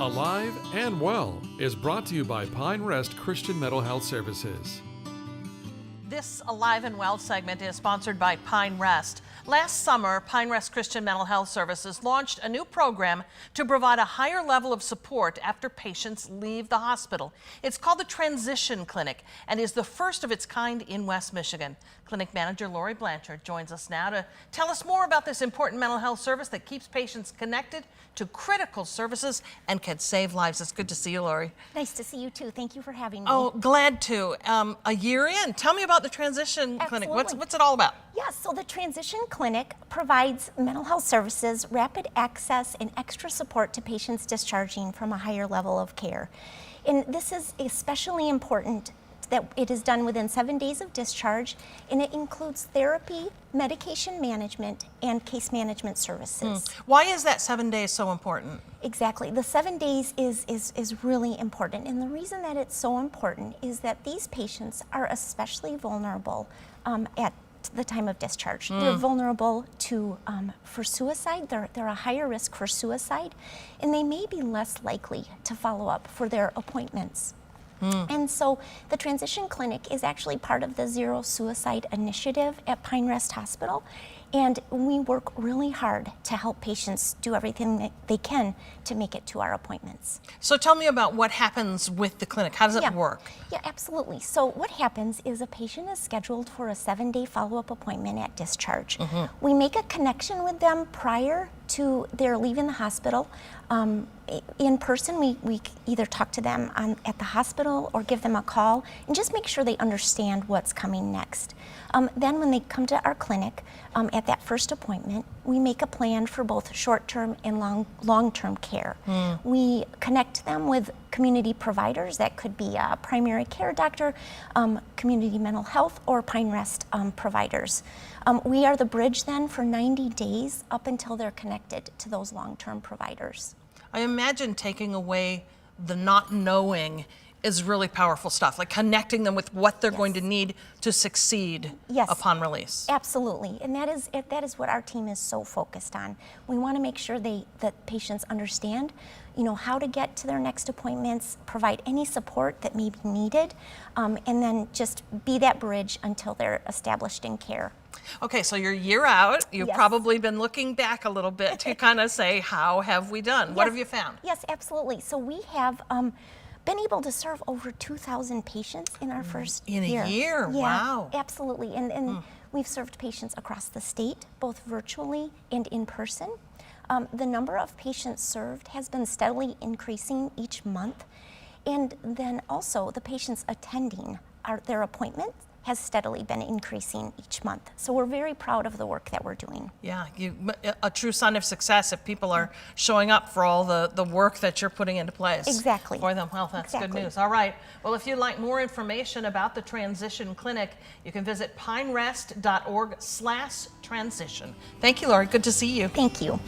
Alive and Well is brought to you by Pine Rest Christian Mental Health Services. This Alive and Well segment is sponsored by Pine Rest. Last summer, Pine Rest Christian Mental Health Services launched a new program to provide a higher level of support after patients leave the hospital. It's called the Transition Clinic and is the first of its kind in West Michigan. Clinic manager Laurie Blanchard joins us now to tell us more about this important mental health service that keeps patients connected to critical services and can save lives. It's good to see you, Laurie. Nice to see you too. Thank you for having me. Oh, glad to. A year in, tell me about the Transition Clinic. What's it all about? Yes, so the Transition Clinic provides mental health services, rapid access, and extra support to patients discharging from a higher level of care. And this is especially important that it is done within 7 days of discharge, and it includes therapy, medication management, and case management services. Why is that 7 days so important? Exactly. The 7 days is really important. And the reason that it's so important is that these patients are especially vulnerable at the time of discharge. They're vulnerable to for suicide. They're a higher risk for suicide, and they may be less likely to follow up for their appointments. And so the Transition Clinic is actually part of the Zero Suicide Initiative at Pine Rest Hospital, and we work really hard to help patients do everything that they can to make it to our appointments. So tell me about what happens with the clinic. How does it work? Yeah, absolutely. So what happens is a patient is scheduled for a 7-day follow-up appointment at discharge. We make a connection with them prior to their leaving the hospital. In person, we either talk to them at the hospital or give them a call and just make sure they understand what's coming next. Then when they come to our clinic at that first appointment, we make a plan for both short-term and long-term care. We connect them with community providers. That could be a primary care doctor, community mental health, or Pine Rest providers. We are the bridge then for 90 days up until they're connected to those long-term providers. I imagine taking away the not knowing is really powerful stuff, like connecting them with what they're going to need to succeed upon release. Absolutely, and that is what our team is so focused on. We want to make sure that patients understand, how to get to their next appointments, provide any support that may be needed, and then just be that bridge until they're established in care. Okay, so you're a year out. You've probably been looking back a little bit to kind of say, how have we done? What have you found? Yes, absolutely. So we have been able to serve over 2,000 patients in our first year. In a year? Yeah, wow. Absolutely. And we've served patients across the state, both virtually and in person. The number of patients served has been steadily increasing each month. And then also the patients attending their appointments has steadily been increasing each month. So we're very proud of the work that we're doing. Yeah, a true sign of success if people are showing up for all the work that you're putting into place. Exactly. For them. Well, that's good news. All right. Well, if you'd like more information about the Transition Clinic, you can visit pinerest.org/transition. Thank you, Laurie. Good to see you. Thank you.